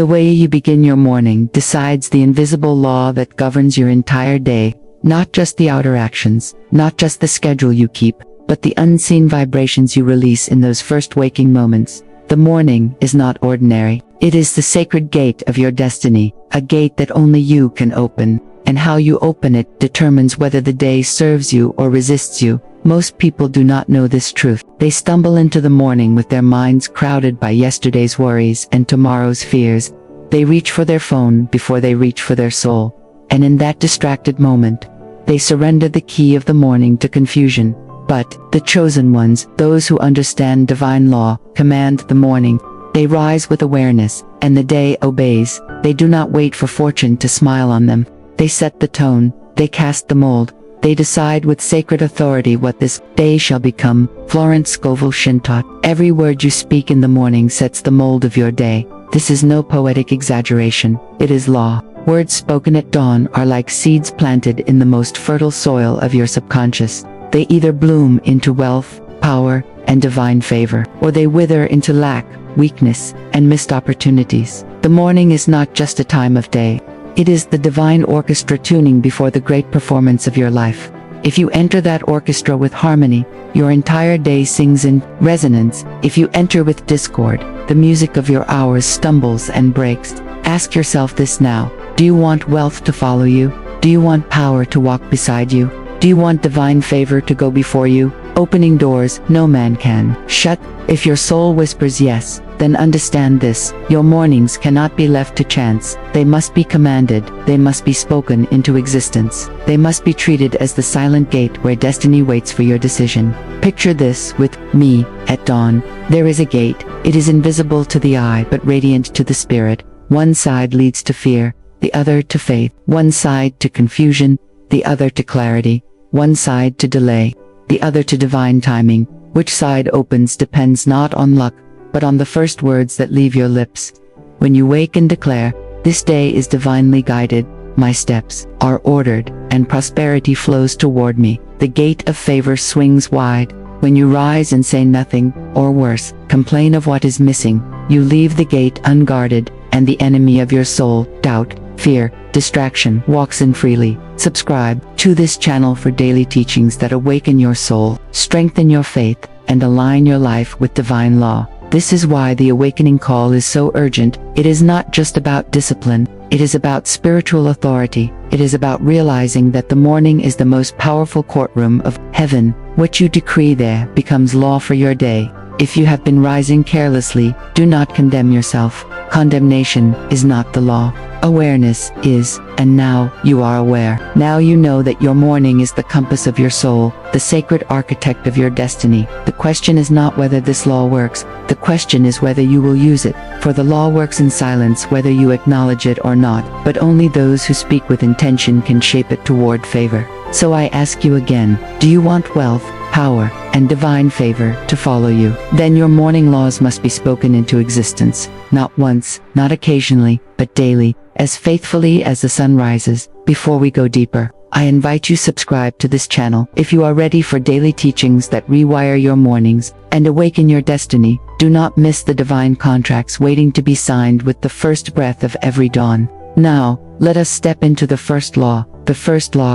The way you begin your morning decides the invisible law that governs your entire day, not just the outer actions, not just the schedule you keep, but the unseen vibrations you release in those first waking moments. The morning is not ordinary. It is the sacred gate of your destiny, a gate that only you can open, and how you open it determines whether the day serves you or resists you. Most people do not know this truth. They stumble into the morning with their minds crowded by yesterday's worries and tomorrow's fears. They reach for their phone before they reach for their soul. And in that distracted moment, they surrender the key of the morning to confusion. But the chosen ones, those who understand divine law, command the morning. They rise with awareness, and the day obeys. They do not wait for fortune to smile on them. They set the tone. They cast the mold. They decide with sacred authority what this day shall become. Florence Scovel Shinn taught, every word you speak in the morning sets the mold of your day. This is no poetic exaggeration. It is law. Words spoken at dawn are like seeds planted in the most fertile soil of your subconscious. They either bloom into wealth, power, and divine favor, or they wither into lack, weakness, and missed opportunities. The morning is not just a time of day. It is the divine orchestra tuning before the great performance of your life. If you enter that orchestra with harmony, your entire day sings in resonance. If you enter with discord, the music of your hours stumbles and breaks. Ask yourself this now. Do you want wealth to follow you? Do you want power to walk beside you? Do you want divine favor to go before you, opening doors no man can shut? If your soul whispers yes, then understand this: your mornings cannot be left to chance. They must be commanded. They must be spoken into existence. They must be treated as the silent gate where destiny waits for your decision. Picture this with me. At dawn, there is a gate. It is invisible to the eye but radiant to the spirit. One side leads to fear, the other to faith. One side to confusion, the other to clarity. One side to delay, the other to divine timing. Which side opens depends not on luck, but on the first words that leave your lips. When you wake and declare, "This day is divinely guided, my steps are ordered, and prosperity flows toward me," the gate of favor swings wide. When you rise and say nothing, or worse, complain of what is missing, you leave the gate unguarded, and the enemy of your soul, doubt, fear, distraction, walks in freely. Subscribe to this channel for daily teachings that awaken your soul, strengthen your faith, and align your life with divine law. This is why the awakening call is so urgent. It is not just about discipline. It is about spiritual authority. It is about realizing that the morning is the most powerful courtroom of heaven. What you decree there becomes law for your day. If you have been rising carelessly, do not condemn yourself. Condemnation is not the law. Awareness is, and now you are aware. Now you know that your morning is the compass of your soul, the sacred architect of your destiny. The question is not whether this law works. The question is whether you will use it. For the law works in silence whether you acknowledge it or not, but only those who speak with intention can shape it toward favor. So I ask you again, do you want wealth, power, and divine favor to follow you? Then your morning laws must be spoken into existence, not once, not occasionally, but daily, as faithfully as the sun rises. Before we go deeper, I invite you subscribe to this channel. If you are ready for daily teachings that rewire your mornings and awaken your destiny, do not miss the divine contracts waiting to be signed with the first breath of every dawn. Now, let us step into the first law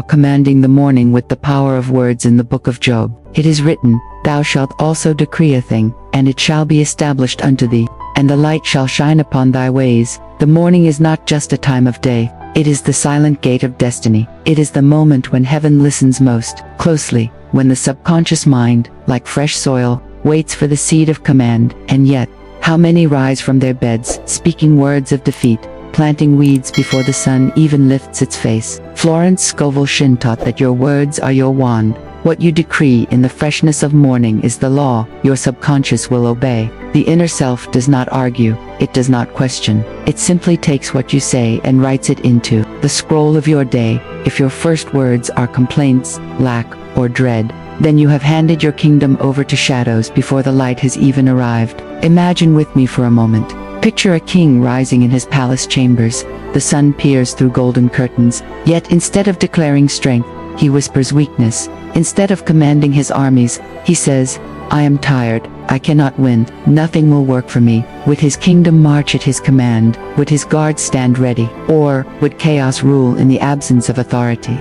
commanding the morning with the power of words in the book of Job. It is written, "Thou shalt also decree a thing, and it shall be established unto thee, and the light shall shine upon thy ways." The morning is not just a time of day. It is the silent gate of destiny. It is the moment when heaven listens most closely, when the subconscious mind, like fresh soil, waits for the seed of command. And yet, how many rise from their beds, speaking words of defeat, planting weeds before the sun even lifts its face? Florence Scovel Shinn taught that your words are your wand. What you decree in the freshness of morning is the law your subconscious will obey. The inner self does not argue, it does not question. It simply takes what you say and writes it into the scroll of your day. If your first words are complaints, lack, or dread, then you have handed your kingdom over to shadows before the light has even arrived. Imagine with me for a moment. Picture a king rising in his palace chambers. The sun peers through golden curtains, yet instead of declaring strength, he whispers weakness. Instead of commanding his armies, he says, I am tired, I cannot win, nothing will work for me. Would his kingdom march at his command? Would his guards stand ready? Or would chaos rule in the absence of authority?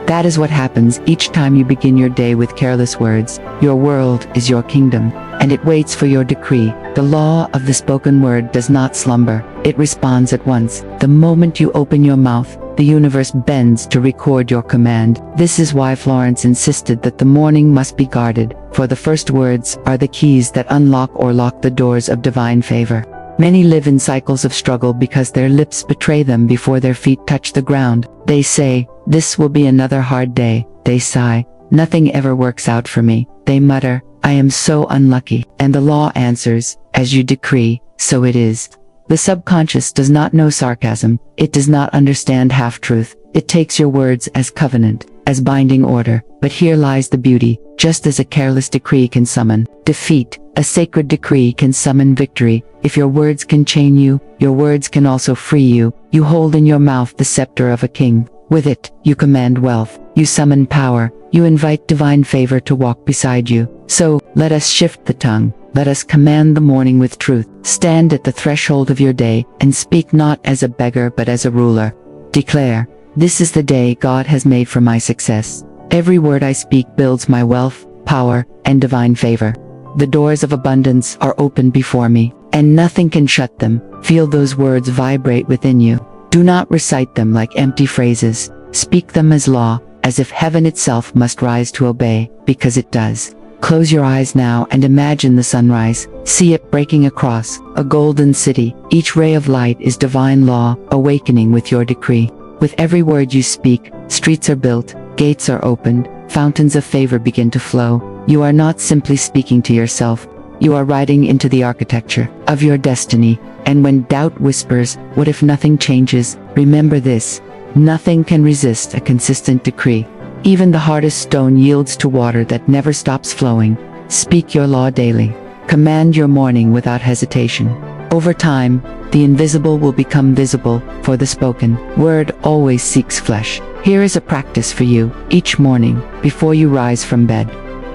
That is what happens each time you begin your day with careless words. Your world is your kingdom, and it waits for your decree. The law of the spoken word does not slumber. It responds at once. The moment you open your mouth, the universe bends to record your command. This is why Florence insisted that the morning must be guarded, for the first words are the keys that unlock or lock the doors of divine favor. Many live in cycles of struggle because their lips betray them before their feet touch the ground. They say, "This will be another hard day." They sigh, "Nothing ever works out for me." They mutter, "I am so unlucky." And the law answers, "As you decree, so it is." The subconscious does not know sarcasm. It does not understand half-truth. It takes your words as covenant, as binding order. But here lies the beauty. Just as a careless decree can summon defeat, a sacred decree can summon victory. If your words can chain you, your words can also free you. You hold in your mouth the scepter of a king. With it, you command wealth. You summon power. You invite divine favor to walk beside you. So, let us shift the tongue. Let us command the morning with truth. Stand at the threshold of your day, and speak not as a beggar but as a ruler. Declare, "This is the day God has made for my success." Every word I speak builds my wealth, power, and divine favor. The doors of abundance are open before me, and nothing can shut them. Feel those words vibrate within you. Do not recite them like empty phrases. Speak them as law, as if heaven itself must rise to obey, because it does. Close your eyes now and imagine the sunrise. See it breaking across a golden city. Each ray of light is divine law, awakening with your decree. With every word you speak, streets are built, gates are opened, fountains of favor begin to flow. You are not simply speaking to yourself. You are writing into the architecture of your destiny. And when doubt whispers, "What if nothing changes?" remember this: nothing can resist a consistent decree. Even the hardest stone yields to water that never stops flowing. Speak your law daily. Command your morning without hesitation. Over time, the invisible will become visible, for the spoken word always seeks flesh. Here is a practice for you. Each morning, before you rise from bed,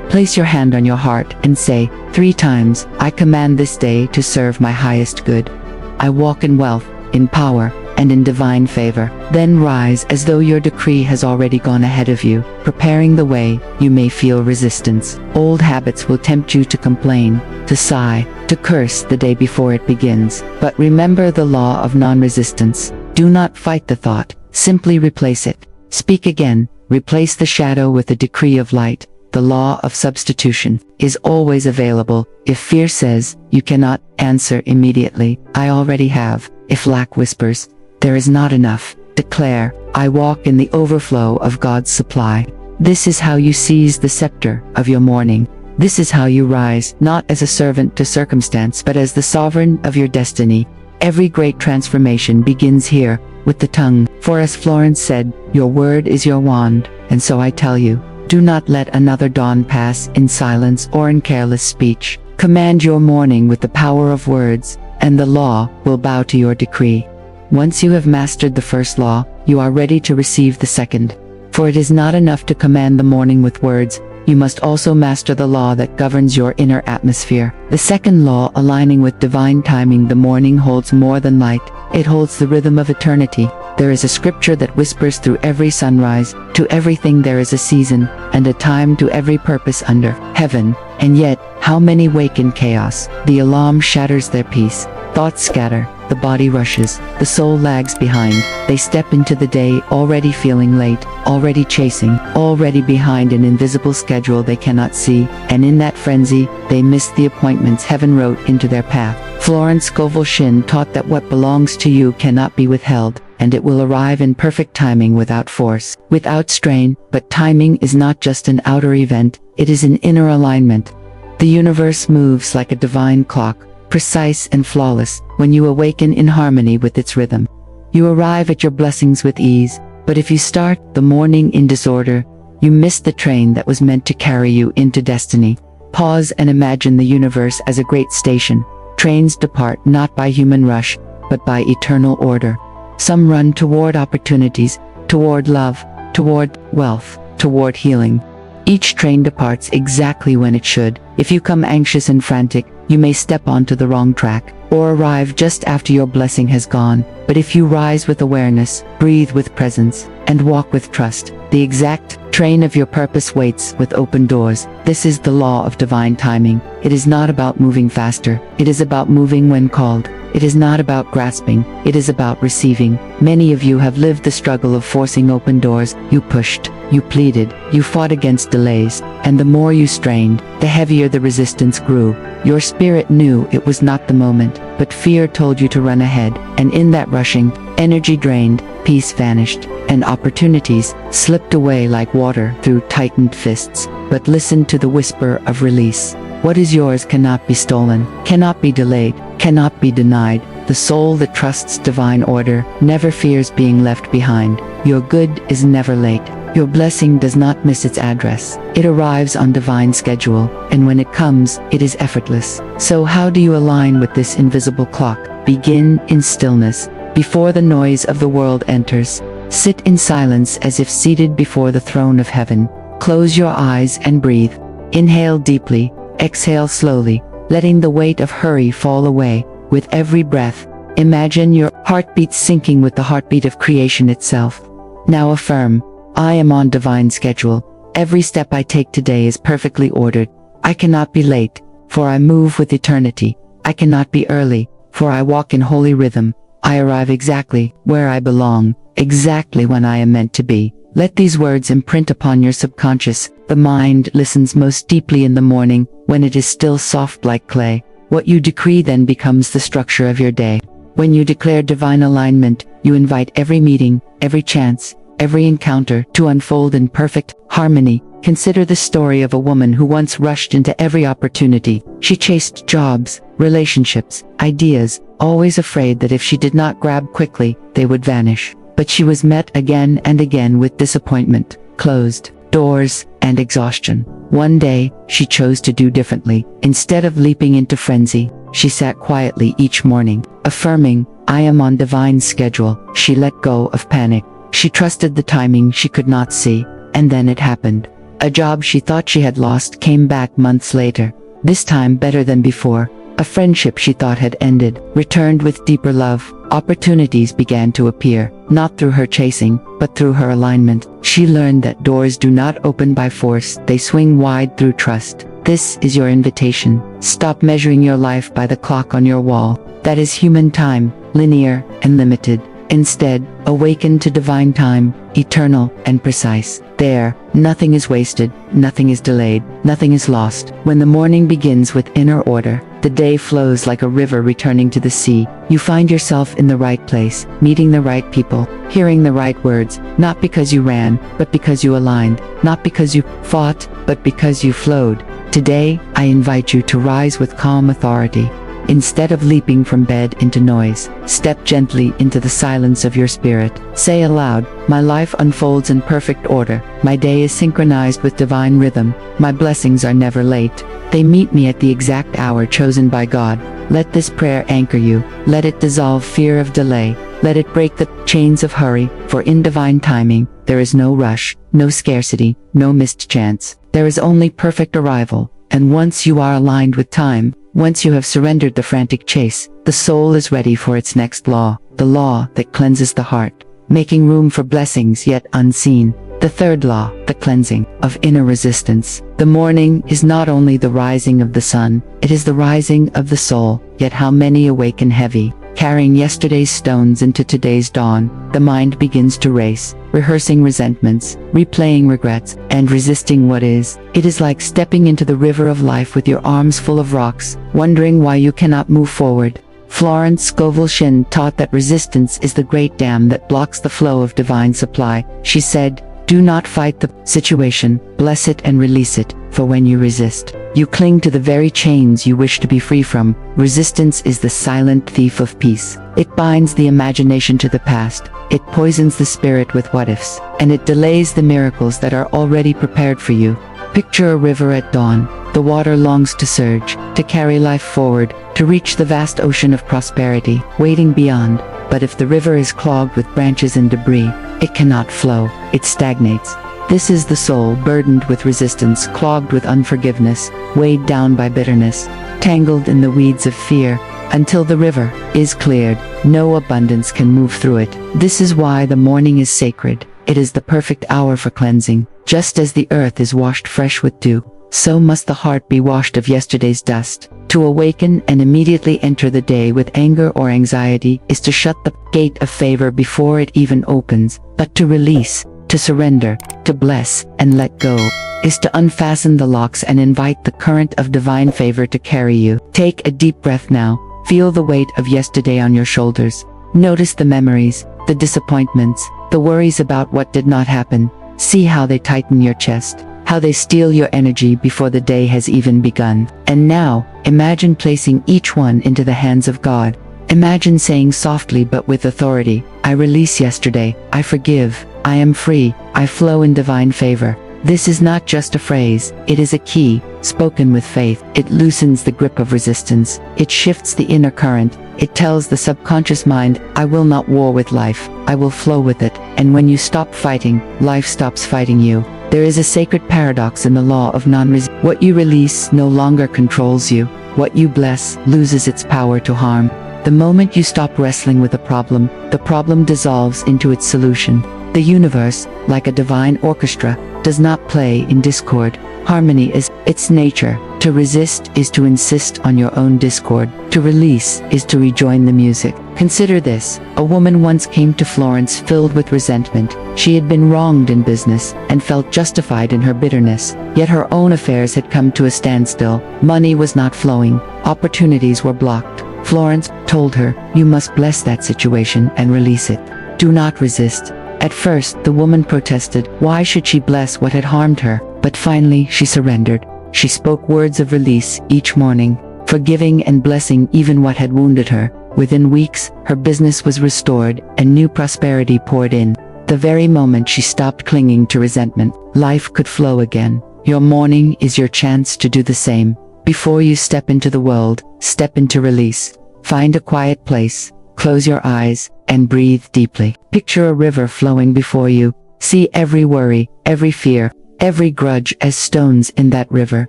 place your hand on your heart and say 3 times, "I command this day to serve my highest good. I walk in wealth, in power, and in divine favor." Then rise as though your decree has already gone ahead of you, preparing the way. You may feel resistance. Old habits will tempt you to complain, to sigh, to curse the day before it begins. But remember the law of non-resistance. Do not fight the thought, simply replace it. Speak again, replace the shadow with the decree of light. The law of substitution is always available. If fear says, "You cannot," answer immediately, "I already have." If lack whispers, "There is not enough," declare, "I walk in the overflow of God's supply." This is how you seize the scepter of your morning. This is how you rise, not as a servant to circumstance but as the sovereign of your destiny. Every great transformation begins here, with the tongue. For as Florence said, your word is your wand, and so I tell you, do not let another dawn pass in silence or in careless speech. Command your morning with the power of words, and the law will bow to your decree. Once you have mastered the first law, you are ready to receive the second. For it is not enough to command the morning with words, you must also master the law that governs your inner atmosphere. The second law, aligning with divine timing. The morning holds more than light, it holds the rhythm of eternity. There is a scripture that whispers through every sunrise, "To everything there is a season, and a time to every purpose under heaven." And yet, how many wake in chaos? The alarm shatters their peace. Thoughts scatter, the body rushes, the soul lags behind. They step into the day already feeling late, already chasing, already behind an invisible schedule they cannot see, and in that frenzy, they miss the appointments heaven wrote into their path. Florence Scovel Shinn taught that what belongs to you cannot be withheld, and it will arrive in perfect timing without force, without strain. But timing is not just an outer event, it is an inner alignment. The universe moves like a divine clock, precise and flawless, when you awaken in harmony with its rhythm. You arrive at your blessings with ease, but if you start the morning in disorder, you miss the train that was meant to carry you into destiny. Pause and imagine the universe as a great station. Trains depart not by human rush, but by eternal order. Some run toward opportunities, toward love, toward wealth, toward healing. Each train departs exactly when it should. If you come anxious and frantic, you may step onto the wrong track, or arrive just after your blessing has gone. But if you rise with awareness, breathe with presence, and walk with trust, the exact train of your purpose waits with open doors. This is the law of divine timing. It is not about moving faster. It is about moving when called. It is not about grasping. It is about receiving. Many of you have lived the struggle of forcing open doors. You pushed, you pleaded, you fought against delays, and the more you strained, the heavier the resistance grew. Your spirit knew it was not the moment, but fear told you to run ahead, and in that rushing, energy drained, peace vanished, and opportunities slipped away like water through tightened fists. But listen to the whisper of release. What is yours cannot be stolen, cannot be delayed, cannot be denied. The soul that trusts divine order never fears being left behind. Your good is never late. Your blessing does not miss its address. It arrives on divine schedule, and when it comes, it is effortless. So how do you align with this invisible clock? Begin in stillness. Before the noise of the world enters, sit in silence as if seated before the throne of heaven. Close your eyes and breathe. Inhale deeply, exhale slowly, letting the weight of hurry fall away. With every breath, imagine your heartbeat syncing with the heartbeat of creation itself. Now affirm, I am on divine schedule. Every step I take today is perfectly ordered. I cannot be late, for I move with eternity. I cannot be early, for I walk in holy rhythm. I arrive exactly where I belong, exactly when I am meant to be. Let these words imprint upon your subconscious. The mind listens most deeply in the morning, when it is still soft like clay. What you decree then becomes the structure of your day. When you declare divine alignment, you invite every meeting, every chance, every encounter to unfold in perfect harmony. Consider the story of a woman who once rushed into every opportunity. She chased jobs, relationships, ideas, always afraid that if she did not grab quickly, they would vanish. But she was met again and again with disappointment, closed doors, and exhaustion. One day, she chose to do differently. Instead of leaping into frenzy, she sat quietly each morning, affirming, I am on divine schedule. She let go of panic. She trusted the timing she could not see, and then it happened. A job she thought she had lost came back months later, this time better than before. A friendship she thought had ended returned with deeper love. Opportunities began to appear, not through her chasing, but through her alignment. She learned that doors do not open by force, they swing wide through trust. This is your invitation. Stop measuring your life by the clock on your wall. That is human time, linear and limited. Instead, awaken to divine time, eternal and precise. There, nothing is wasted, nothing is delayed, nothing is lost. When the morning begins with inner order, the day flows like a river returning to the sea. You find yourself in the right place, meeting the right people, hearing the right words, not because you ran, but because you aligned, not because you fought, but because you flowed. Today, I invite you to rise with calm authority. Instead of leaping from bed into noise, step gently into the silence of your spirit. Say aloud, my life unfolds in perfect order. My day is synchronized with divine rhythm. My blessings are never late. They meet me at the exact hour chosen by God. Let this prayer anchor you. Let it dissolve fear of delay. Let it break the chains of hurry, for in divine timing, there is no rush, no scarcity, no missed chance. There is only perfect arrival. And once you are aligned with time, once you have surrendered the frantic chase, the soul is ready for its next law, the law that cleanses the heart, making room for blessings yet unseen. The third law, the cleansing of inner resistance. The morning is not only the rising of the sun, it is the rising of the soul. Yet how many awaken heavy, carrying yesterday's stones into today's dawn. The mind begins to race, rehearsing resentments, replaying regrets, and resisting what is. It is like stepping into the river of life with your arms full of rocks, wondering why you cannot move forward. Florence Scovel Shinn taught that resistance is the great dam that blocks the flow of divine supply. She said, do not fight the situation, bless it and release it, for when you resist, you cling to the very chains you wish to be free from. Resistance is the silent thief of peace. It binds the imagination to the past, it poisons the spirit with what-ifs, and it delays the miracles that are already prepared for you. Picture a river at dawn. The water longs to surge, to carry life forward, to reach the vast ocean of prosperity, waiting beyond. But if the river is clogged with branches and debris, it cannot flow, it stagnates. This is the soul burdened with resistance, clogged with unforgiveness, weighed down by bitterness, tangled in the weeds of fear. Until the river is cleared, no abundance can move through it. This is why the morning is sacred. It is the perfect hour for cleansing. Just as the earth is washed fresh with dew, so must the heart be washed of yesterday's dust. To awaken and immediately enter the day with anger or anxiety is to shut the gate of favor before it even opens. But to release, to surrender, to bless, and let go, is to unfasten the locks and invite the current of divine favor to carry you. Take a deep breath now. Feel the weight of yesterday on your shoulders. Notice the memories, the disappointments, the worries about what did not happen. See how they tighten your chest, how they steal your energy before the day has even begun. And now, imagine placing each one into the hands of God. Imagine saying softly but with authority, I release yesterday, I forgive, I am free, I flow in divine favor. This is not just a phrase, it is a key, spoken with faith. It loosens the grip of resistance. It shifts the inner current. It tells the subconscious mind, I will not war with life, I will flow with it. And when you stop fighting, life stops fighting you. There is a sacred paradox in the law of non-resistance. What you release no longer controls you. What you bless loses its power to harm. The moment you stop wrestling with the problem dissolves into its solution. The universe, like a divine orchestra, does not play in discord. Harmony is its nature. To resist is to insist on your own discord. To release is to rejoin the music. Consider this. A woman once came to Florence filled with resentment. She had been wronged in business and felt justified in her bitterness. Yet her own affairs had come to a standstill. Money was not flowing. Opportunities were blocked. Florence told her, you must bless that situation and release it. Do not resist. At first, the woman protested. Why should she bless what had harmed her? But finally, she surrendered. She spoke words of release each morning, forgiving and blessing even what had wounded her. Within weeks, her business was restored and new prosperity poured in. The very moment she stopped clinging to resentment, life could flow again. Your morning is your chance to do the same. Before you step into the world, step into release. Find a quiet place, close your eyes, and breathe deeply. Picture a river flowing before you. See every worry, every fear, every grudge as stones in that river.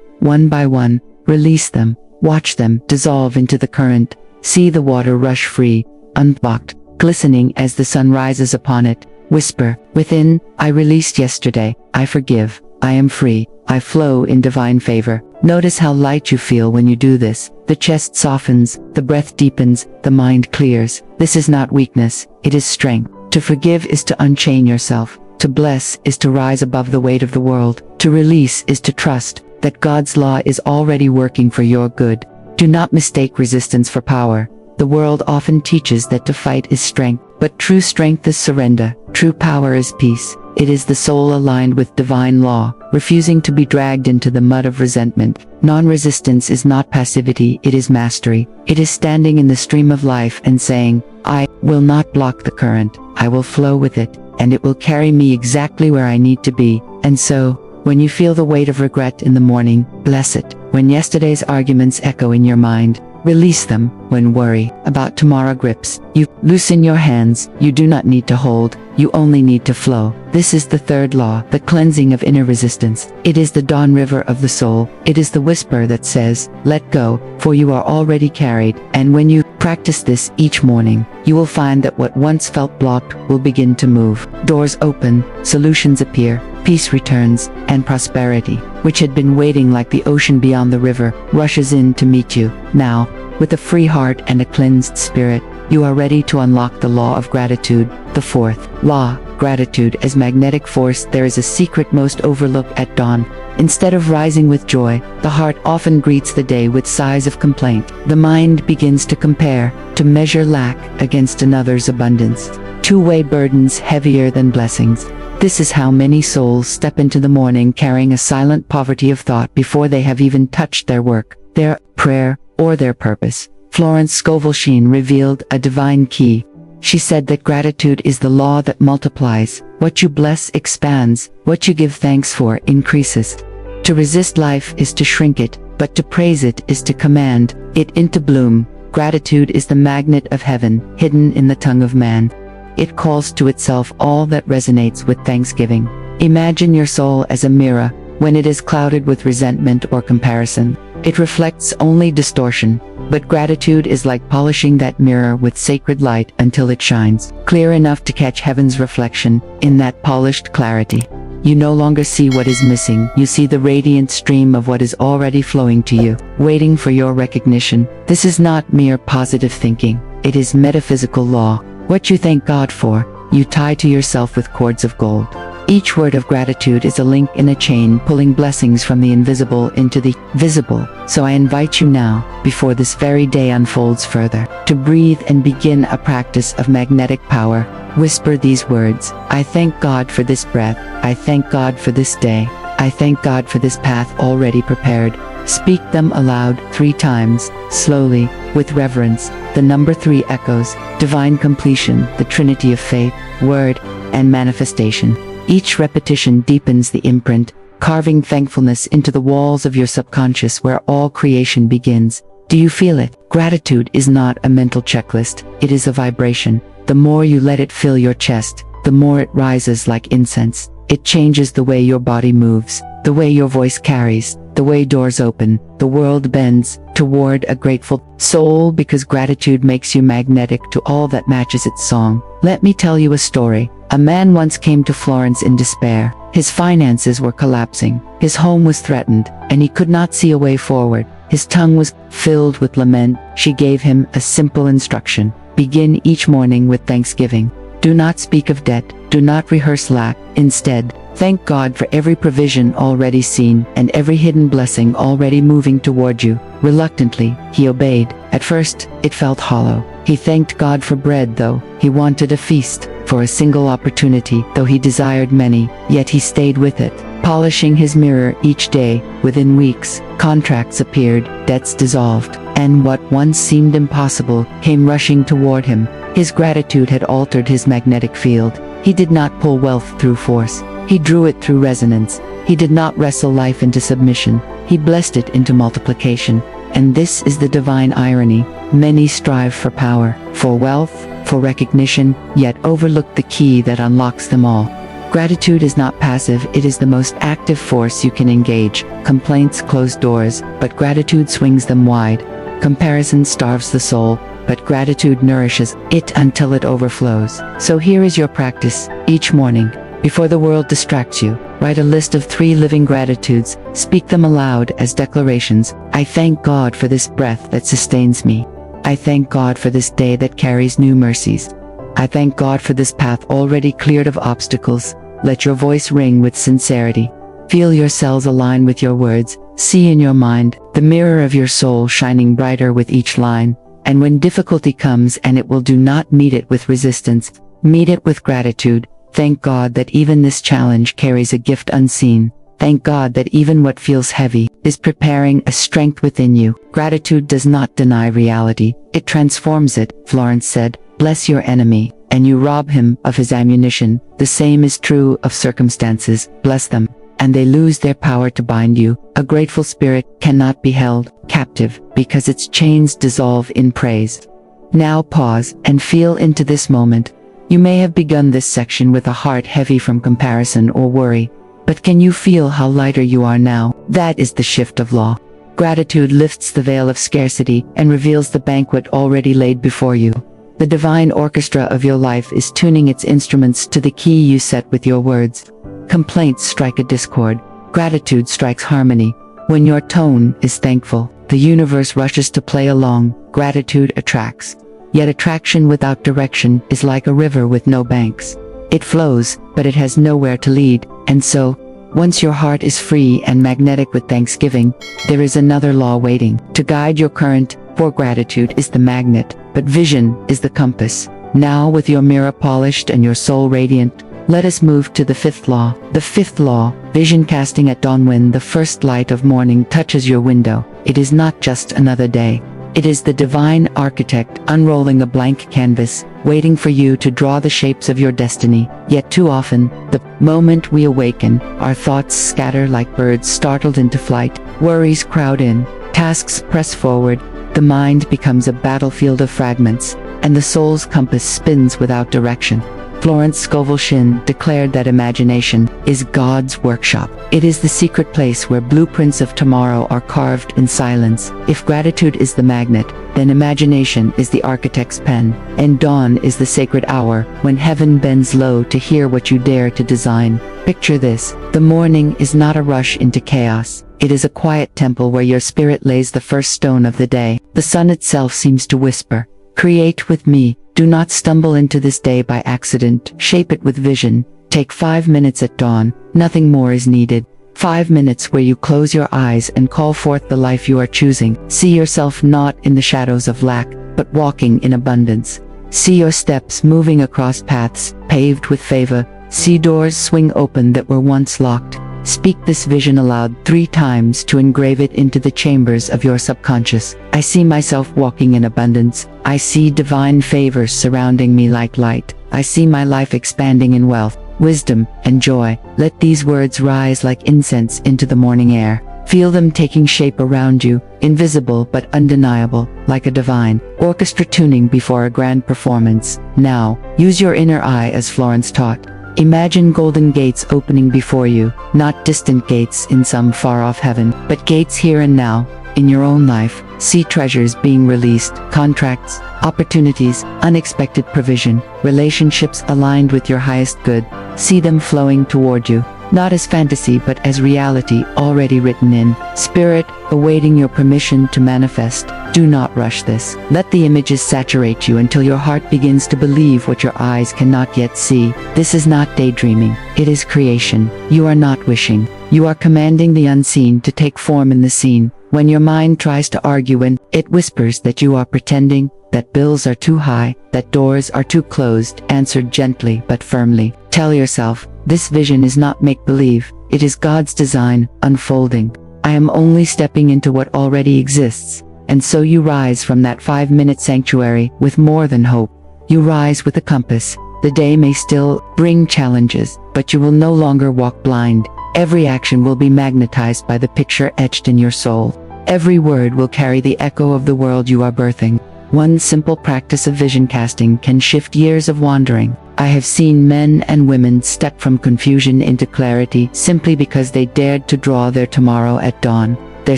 One by one, release them. Watch them dissolve into the current. See the water rush free, unblocked, glistening as the sun rises upon it. Whisper within, I released yesterday, I forgive, I am free, I flow in divine favor. Notice how light you feel when you do this. The chest softens, the breath deepens, the mind clears. This is not weakness, it is strength. To forgive is to unchain yourself. To bless is to rise above the weight of the world. To release is to trust that God's law is already working for your good. Do not mistake resistance for power. The world often teaches that to fight is strength, but true strength is surrender. True power is peace. It is the soul aligned with divine law, refusing to be dragged into the mud of resentment. Non-resistance is not passivity, it is mastery. It is standing in the stream of life and saying, I will not block the current, I will flow with it, and it will carry me exactly where I need to be. And so, when you feel the weight of regret in the morning, bless it. When yesterday's arguments echo in your mind, release them. When worry about tomorrow grips you, loosen your hands. You do not need to hold, you only need to flow. This is the third law, the cleansing of inner resistance. It is the dawn river of the soul. It is the whisper that says, let go, for you are already carried. And when you practice this each morning, you will find that what once felt blocked will begin to move. Doors open, solutions appear, peace returns, and prosperity, which had been waiting like the ocean beyond the river, rushes in to meet you. Now, with a free heart and a cleansed spirit, you are ready to unlock the law of gratitude. The fourth law, gratitude as magnetic force. There is a secret most overlooked at dawn. Instead of rising with joy, the heart often greets the day with sighs of complaint. The mind begins to compare, to measure lack against another's abundance. Two-way burdens heavier than blessings. This is how many souls step into the morning carrying a silent poverty of thought before they have even touched their work, their prayer, or their purpose. Florence Scovel Shinn revealed a divine key. She said that gratitude is the law that multiplies. What you bless expands, what you give thanks for increases. To resist life is to shrink it, but to praise it is to command it into bloom. Gratitude is the magnet of heaven, hidden in the tongue of man. It calls to itself all that resonates with thanksgiving. Imagine your soul as a mirror. When it is clouded with resentment or comparison, it reflects only distortion. But gratitude is like polishing that mirror with sacred light until it shines clear enough to catch heaven's reflection. In that polished clarity, you no longer see what is missing, you see the radiant stream of what is already flowing to you, waiting for your recognition. This is not mere positive thinking, it is metaphysical law. What you thank God for, you tie to yourself with cords of gold. Each word of gratitude is a link in a chain pulling blessings from the invisible into the visible. So I invite you now, before this very day unfolds further, to breathe and begin a practice of magnetic power. Whisper these words: I thank God for this breath. I thank God for this day. I thank God for this path already prepared. Speak them aloud 3 times, slowly, with reverence. The number 3 echoes, divine completion, the trinity of faith, word, and manifestation. Each repetition deepens the imprint, carving thankfulness into the walls of your subconscious where all creation begins. Do you feel it? Gratitude is not a mental checklist, it is a vibration. The more you let it fill your chest, the more it rises like incense. It changes the way your body moves, the way your voice carries, the way doors open, the world bends toward a grateful soul, because gratitude makes you magnetic to all that matches its song. Let me tell you a story. A man once came to Florence in despair. His finances were collapsing, his home was threatened, and he could not see a way forward. His tongue was filled with lament. She gave him a simple instruction: begin each morning with thanksgiving. Do not speak of debt, do not rehearse lack. Instead, thank God for every provision already seen and every hidden blessing already moving toward you. Reluctantly, he obeyed. At first, it felt hollow. He thanked God for bread, though he wanted a feast, for a single opportunity, though he desired many, yet he stayed with it, polishing his mirror each day. Within weeks, contracts appeared, debts dissolved, and what once seemed impossible came rushing toward him. His gratitude had altered his magnetic field. He did not pull wealth through force, he drew it through resonance. He did not wrestle life into submission, he blessed it into multiplication. And this is the divine irony. Many strive for power, for wealth, for recognition, yet overlook the key that unlocks them all. Gratitude is not passive, it is the most active force you can engage. Complaints close doors, but gratitude swings them wide. Comparison starves the soul, but gratitude nourishes it until it overflows. So here is your practice. Each morning, before the world distracts you, write a list of 3 living gratitudes. Speak them aloud as declarations. I thank God for this breath that sustains me. I thank God for this day that carries new mercies. I thank God for this path already cleared of obstacles. Let your voice ring with sincerity. Feel your cells align with your words. See in your mind the mirror of your soul shining brighter with each line. And when difficulty comes, and it will, do not meet it with resistance. Meet it with gratitude. Thank God that even this challenge carries a gift unseen. Thank God that even what feels heavy is preparing a strength within you. Gratitude does not deny reality, it transforms it. Florence said, bless your enemy, and you rob him of his ammunition. The same is true of circumstances. Bless them, and they lose their power to bind you. A grateful spirit cannot be held captive, because its chains dissolve in praise. Now pause and feel into this moment. You may have begun this section with a heart heavy from comparison or worry, but can you feel how lighter you are now? That is the shift of law. Gratitude lifts the veil of scarcity and reveals the banquet already laid before you. The divine orchestra of your life is tuning its instruments to the key you set with your words. Complaints strike a discord. Gratitude strikes harmony. When your tone is thankful, the universe rushes to play along. Gratitude attracts. Yet attraction without direction is like a river with no banks. It flows, but it has nowhere to lead. And so, once your heart is free and magnetic with thanksgiving, there is another law waiting to guide your current. For gratitude is the magnet, but vision is the compass. Now, with your mirror polished and your soul radiant, let us move to the 5th law. The 5th law, vision casting at dawn. When the first light of morning touches your window, it is not just another day. It is the divine architect unrolling a blank canvas, waiting for you to draw the shapes of your destiny. Yet too often, the moment we awaken, our thoughts scatter like birds startled into flight. Worries crowd in, tasks press forward, the mind becomes a battlefield of fragments, and the soul's compass spins without direction. Florence Scovel Shinn, declared that imagination is God's workshop. It is the secret place where blueprints of tomorrow are carved in silence. If gratitude is the magnet, then imagination is the architect's pen, and dawn is the sacred hour when heaven bends low to hear what you dare to design. Picture this: the morning is not a rush into chaos. It is a quiet temple where your spirit lays the first stone of the day. The sun itself seems to whisper, "Create with me. Do not stumble into this day by accident. Shape it with vision." Take 5 minutes at dawn. Nothing more is needed. 5 minutes where you close your eyes and call forth the life you are choosing. See yourself not in the shadows of lack, but walking in abundance. See your steps moving across paths paved with favor. See doors swing open that were once locked. Speak this vision aloud 3 times to engrave it into the chambers of your subconscious. I see myself walking in abundance. I see divine favors surrounding me like light. I see my life expanding in wealth, wisdom, and joy. Let these words rise like incense into the morning air. Feel them taking shape around you, invisible but undeniable, like a divine orchestra tuning before a grand performance. Now, use your inner eye as Florence taught. Imagine golden gates opening before you, not distant gates in some far-off heaven, but gates here and now, in your own life. See treasures being released, contracts, opportunities, unexpected provision, relationships aligned with your highest good. See them flowing toward you, not as fantasy but as reality already written in spirit, awaiting your permission to manifest. Do not rush this. Let the images saturate you until your heart begins to believe what your eyes cannot yet see. This is not daydreaming. It is creation. You are not wishing. You are commanding the unseen to take form in the scene. When your mind tries to argue and it whispers that you are pretending, that bills are too high, that doors are too closed, answer gently but firmly. Tell yourself, this vision is not make-believe. It is God's design, unfolding. I am only stepping into what already exists. And so you rise from that 5-minute sanctuary with more than hope. You rise with a compass. The day may still bring challenges, but you will no longer walk blind. Every action will be magnetized by the picture etched in your soul. Every word will carry the echo of the world you are birthing. One simple practice of vision casting can shift years of wandering. I have seen men and women step from confusion into clarity simply because they dared to draw their tomorrow at dawn. Their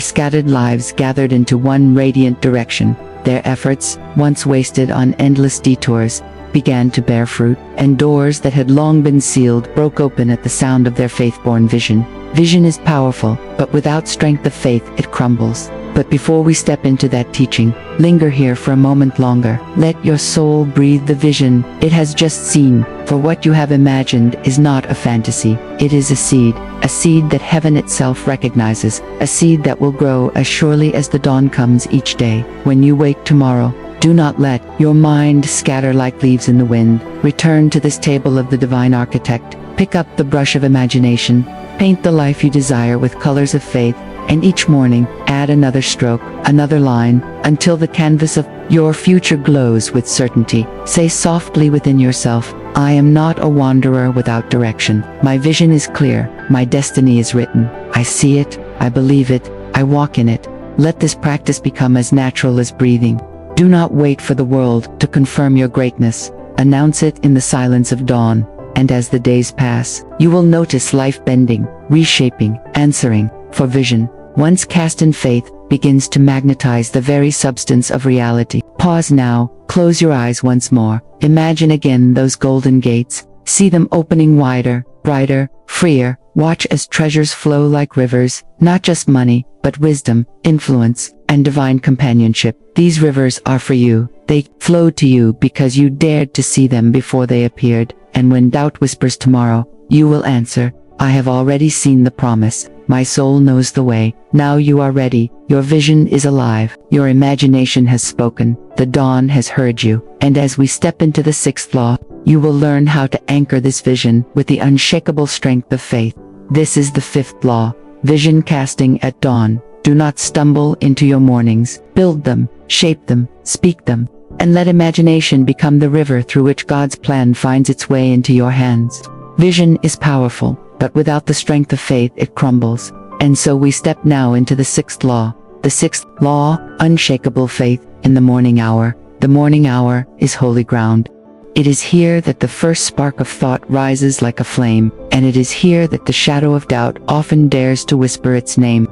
scattered lives gathered into one radiant direction. Their efforts, once wasted on endless detours, began to bear fruit, and doors that had long been sealed broke open at the sound of their faith-born vision. Vision is powerful, but without strength of faith, it crumbles. But before we step into that teaching, linger here for a moment longer. Let your soul breathe the vision it has just seen, for what you have imagined is not a fantasy. It is a seed that heaven itself recognizes, a seed that will grow as surely as the dawn comes each day. When you wake tomorrow, do not let your mind scatter like leaves in the wind. Return to this table of the divine architect. Pick up the brush of imagination. Paint the life you desire with colors of faith. And each morning, add another stroke, another line, until the canvas of your future glows with certainty. Say softly within yourself, I am not a wanderer without direction. My vision is clear. My destiny is written. I see it. I believe it. I walk in it. Let this practice become as natural as breathing. Do not wait for the world to confirm your greatness. Announce it in the silence of dawn. And as the days pass, you will notice life bending, reshaping, answering. For vision, once cast in faith, begins to magnetize the very substance of reality. Pause now, close your eyes once more. Imagine again those golden gates. See them opening wider, brighter, freer. Watch as treasures flow like rivers, not just money, but wisdom, influence, and divine companionship. These rivers are for you. They flowed to you because you dared to see them before they appeared. And when doubt whispers tomorrow, you will answer, I have already seen the promise. My soul knows the way. Now you are ready. Your vision is alive. Your imagination has spoken. The dawn has heard you. And as we step into the 6th law, you will learn how to anchor this vision with the unshakable strength of faith. This is the 5th law, vision casting at dawn. Do not stumble into your mornings. Build them, shape them, speak them, and let imagination become the river through which God's plan finds its way into your hands. Vision is powerful, but without the strength of faith, it crumbles. And so we step now into the 6th law. The 6th law, unshakable faith in the morning hour. The morning hour is holy ground. It is here that the first spark of thought rises like a flame, and it is here that the shadow of doubt often dares to whisper its name.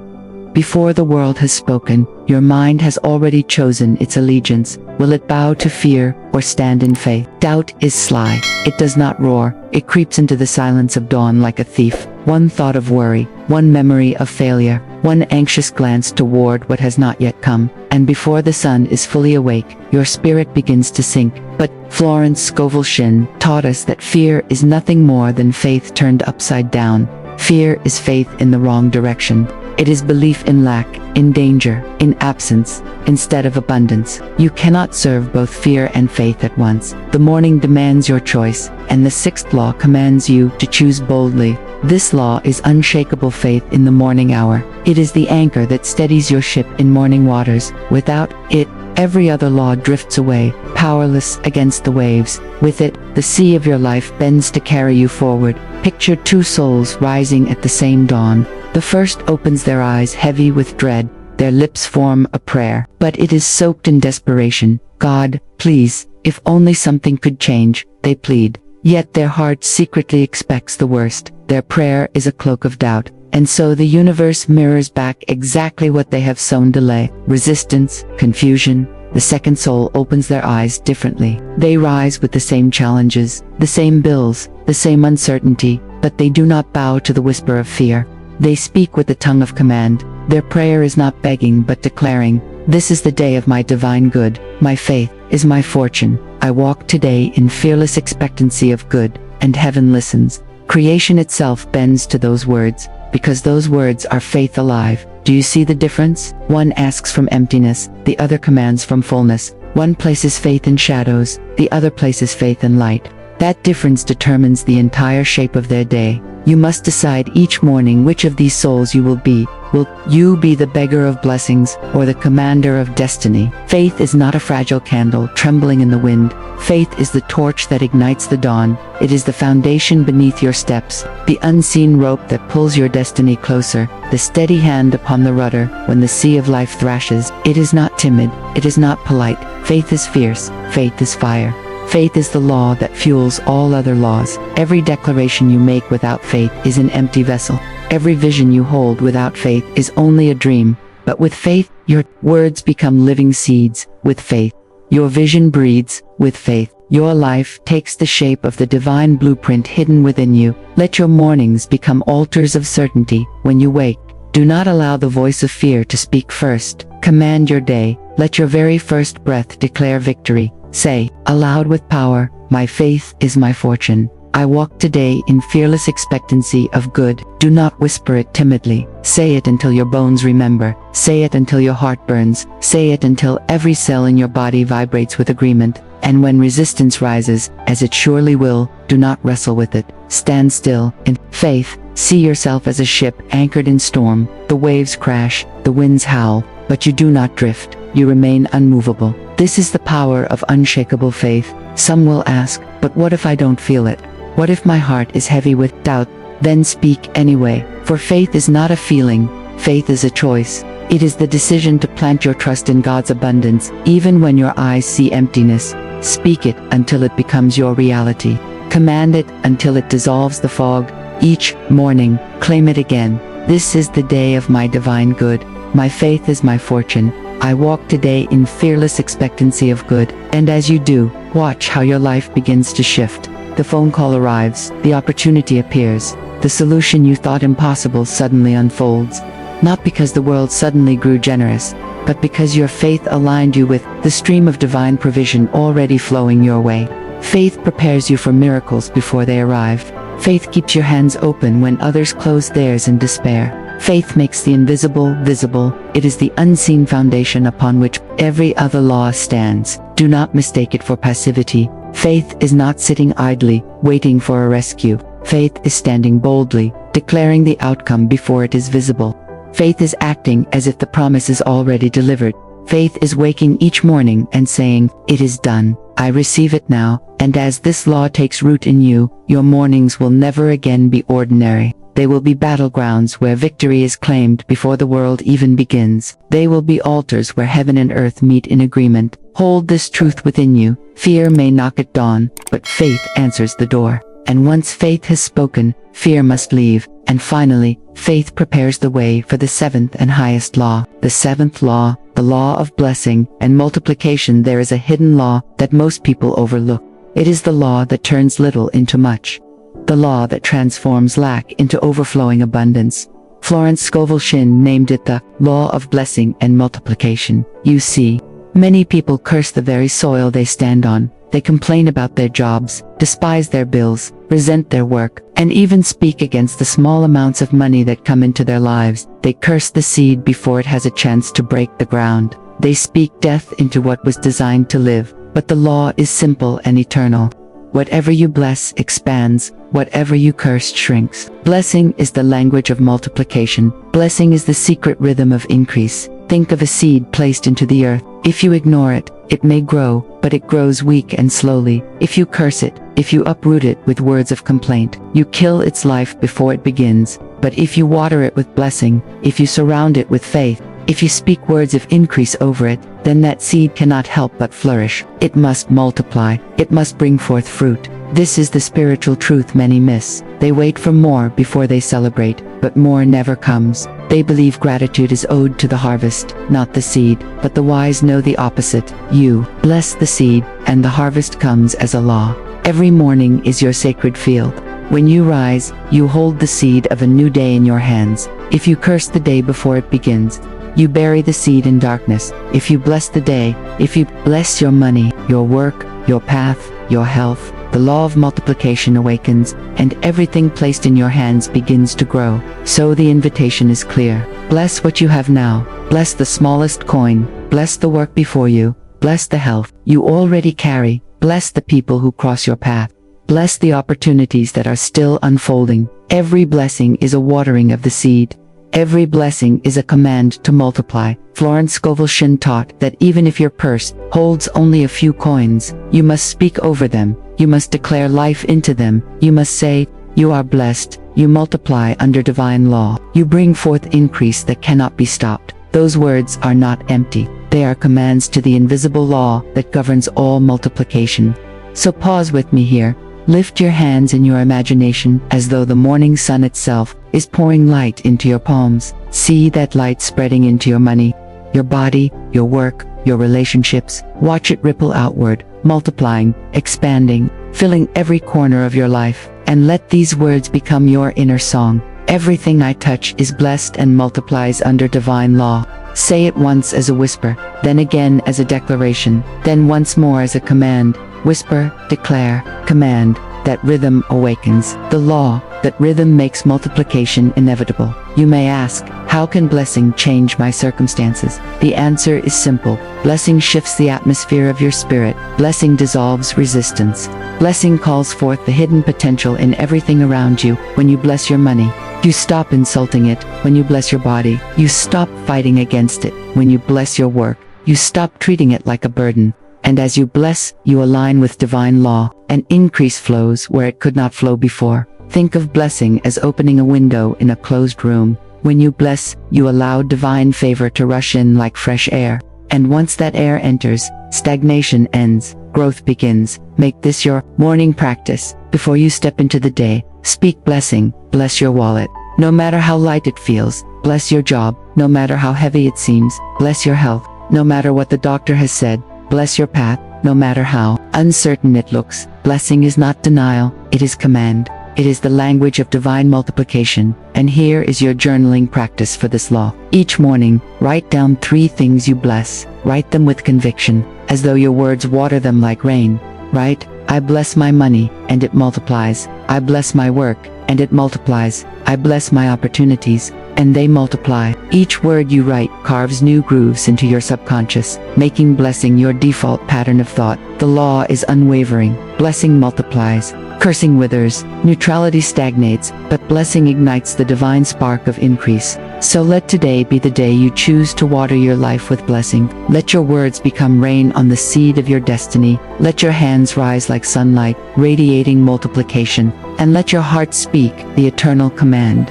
Before the world has spoken, your mind has already chosen its allegiance. Will it bow to fear or stand in faith? Doubt is sly. It does not roar. It creeps into the silence of dawn like a thief. One thought of worry, one memory of failure, one anxious glance toward what has not yet come, and before the sun is fully awake, your spirit begins to sink. But Florence Scovel Shinn taught us that fear is nothing more than faith turned upside down. Fear is faith in the wrong direction. It is belief in lack, in danger, in absence, instead of abundance. You cannot serve both fear and faith at once. The morning demands your choice, and the sixth law commands you to choose boldly. This law is unshakable faith in the morning hour. It is the anchor that steadies your ship in morning waters. Without it, every other law drifts away, powerless against the waves. With it, the sea of your life bends to carry you forward. Picture two souls rising at the same dawn. The first opens their eyes heavy with dread. Their lips form a prayer, but it is soaked in desperation. God, please, if only something could change, they plead. Yet their heart secretly expects the worst. Their prayer is a cloak of doubt. And so the universe mirrors back exactly what they have sown: delay, resistance, confusion. The second soul opens their eyes differently. They rise with the same challenges, the same bills, the same uncertainty, but they do not bow to the whisper of fear. They speak with the tongue of command. Their prayer is not begging but declaring, "This is the day of my divine good. My faith is my fortune. I walk today in fearless expectancy of good," and heaven listens. Creation itself bends to those words, because those words are faith alive. Do you see the difference? One asks from emptiness, the other commands from fullness. One places faith in shadows, the other places faith in light. That difference determines the entire shape of their day. You must decide each morning which of these souls you will be. Will you be the beggar of blessings or the commander of destiny? Faith is not a fragile candle trembling in the wind. Faith is the torch that ignites the dawn. It is the foundation beneath your steps, the unseen rope that pulls your destiny closer, the steady hand upon the rudder when the sea of life thrashes. It is not timid. It is not polite. Faith is fierce. Faith is fire. Faith is the law that fuels all other laws. Every declaration you make without faith is an empty vessel. Every vision you hold without faith is only a dream. But with faith, your words become living seeds. With faith, your vision breathes. With faith, your life takes the shape of the divine blueprint hidden within you. Let your mornings become altars of certainty. When you wake, do not allow the voice of fear to speak first. Command your day. Let your very first breath declare victory. Say, aloud with power, "My faith is my fortune. I walk today in fearless expectancy of good." Do not whisper it timidly. Say it until your bones remember. Say it until your heart burns. Say it until every cell in your body vibrates with agreement. And when resistance rises, as it surely will, do not wrestle with it. Stand still in faith. See yourself as a ship anchored in storm. The waves crash, the winds howl, but you do not drift. You remain unmovable. This is the power of unshakable faith. Some will ask, but what if I don't feel it? What if my heart is heavy with doubt? Then speak anyway, for faith is not a feeling. Faith is a choice. It is the decision to plant your trust in God's abundance, even when your eyes see emptiness. Speak it until it becomes your reality. Command it until it dissolves the fog. Each morning, claim it again. This is the day of my divine good. My faith is my fortune. I walk today in fearless expectancy of good. And as you do, watch how your life begins to shift. The phone call arrives, the opportunity appears, the solution you thought impossible suddenly unfolds. Not because the world suddenly grew generous, but because your faith aligned you with the stream of divine provision already flowing your way. Faith prepares you for miracles before they arrive. Faith keeps your hands open when others close theirs in despair. Faith makes the invisible visible. It is the unseen foundation upon which every other law stands. Do not mistake it for passivity. Faith is not sitting idly, waiting for a rescue. Faith is standing boldly, declaring the outcome before it is visible. Faith is acting as if the promise is already delivered. Faith is waking each morning and saying, "It is done. I receive it now." And as this law takes root in you, your mornings will never again be ordinary. They will be battlegrounds where victory is claimed before the world even begins. They will be altars where heaven and earth meet in agreement. Hold this truth within you. Fear may knock at dawn, but faith answers the door. And once faith has spoken, fear must leave. And finally, faith prepares the way for the seventh and highest law. The seventh law, the law of blessing and multiplication. There is a hidden law that most people overlook. It is the law that turns little into much. The law that transforms lack into overflowing abundance. Florence Scovel Shinn named it the law of blessing and multiplication. You see, many people curse the very soil they stand on. They complain about their jobs, despise their bills, resent their work, and even speak against the small amounts of money that come into their lives. They curse the seed before it has a chance to break the ground. They speak death into what was designed to live. But the law is simple and eternal. Whatever you bless expands, whatever you curse shrinks. Blessing is the language of multiplication. Blessing is the secret rhythm of increase. Think of a seed placed into the earth. If you ignore it, it may grow, but it grows weak and slowly. If you curse it, if you uproot it with words of complaint, you kill its life before it begins. But if you water it with blessing, if you surround it with faith, if you speak words of increase over it, then that seed cannot help but flourish. It must multiply. It must bring forth fruit. This is the spiritual truth many miss. They wait for more before they celebrate, but more never comes. They believe gratitude is owed to the harvest, not the seed, but the wise know the opposite. You bless the seed, and the harvest comes as a law. Every morning is your sacred field. When you rise, you hold the seed of a new day in your hands. If you curse the day before it begins, you bury the seed in darkness. If you bless the day, if you bless your money, your work, your path, your health, the law of multiplication awakens, and everything placed in your hands begins to grow. So the invitation is clear. Bless what you have now. Bless the smallest coin. Bless the work before you. Bless the health you already carry. Bless the people who cross your path. Bless the opportunities that are still unfolding. Every blessing is a watering of the seed. Every blessing is a command to multiply. Florence Scovel Shinn taught that even if your purse holds only a few coins, you must speak over them. You must declare life into them. You must say, "You are blessed." You multiply under divine law. You bring forth increase that cannot be stopped. Those words are not empty. They are commands to the invisible law that governs all multiplication. So pause with me here. Lift your hands in your imagination as though the morning sun itself is pouring light into your palms. See that light spreading into your money, your body, your work, your relationships. Watch it ripple outward, multiplying, expanding, filling every corner of your life. And let these words become your inner song. Everything I touch is blessed and multiplies under divine law. Say it once as a whisper, then again as a declaration, then once more as a command. Whisper, declare, command. That rhythm awakens. The law, that rhythm makes multiplication inevitable. You may ask, how can blessing change my circumstances? The answer is simple. Blessing shifts the atmosphere of your spirit. Blessing dissolves resistance. Blessing calls forth the hidden potential in everything around you. When you bless your money, you stop insulting it. When you bless your body, you stop fighting against it. When you bless your work, you stop treating it like a burden. And as you bless, you align with divine law, and increase flows where it could not flow before. Think of blessing as opening a window in a closed room. When you bless, you allow divine favor to rush in like fresh air. And once that air enters, stagnation ends, growth begins. Make this your morning practice. Before you step into the day, speak blessing. Bless your wallet. No matter how light it feels, bless your job. No matter how heavy it seems, bless your health. No matter what the doctor has said, bless your path. No matter how uncertain it looks, blessing is not denial, it is command. It is the language of divine multiplication. And here is your journaling practice for this law. Each morning, write down 3 things you bless. Write them with conviction, as though your words water them like rain. Write, I bless my money, and it multiplies. I bless my work, and it multiplies. I bless my opportunities, and they multiply. Each word you write carves new grooves into your subconscious, making blessing your default pattern of thought. The law is unwavering. Blessing multiplies. Cursing withers. Neutrality stagnates, but blessing ignites the divine spark of increase. So let today be the day you choose to water your life with blessing. Let your words become rain on the seed of your destiny. Let your hands rise like sunlight, radiating multiplication. and let your heart speak the eternal command.